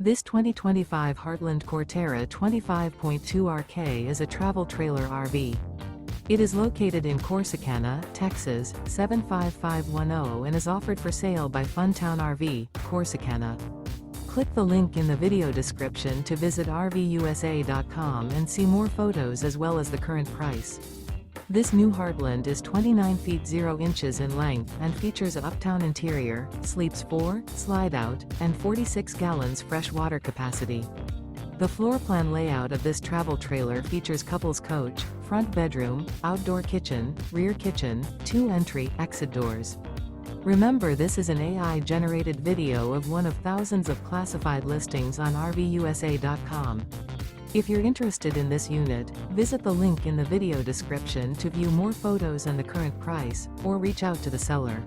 This 2025 Heartland Corterra 25.2RK is a travel trailer RV. It is located in Corsicana, Texas, 75510 and is offered for sale by Funtown RV, Corsicana. Click the link in the video description to visit RVUSA.com and see more photos as well as the current price. This new Heartland is 29 feet 0 inches in length and features an UPTOWN interior, sleeps 4, slide-out, and 46 gallons fresh water capacity. The floor plan layout of this travel trailer features couples coach, front bedroom, outdoor kitchen, rear kitchen, 2 entry/exit doors. Remember, this is an AI-generated video of one of thousands of classified listings on RVUSA.com. If you're interested in this unit, visit the link in the video description to view more photos and the current price, or reach out to the seller.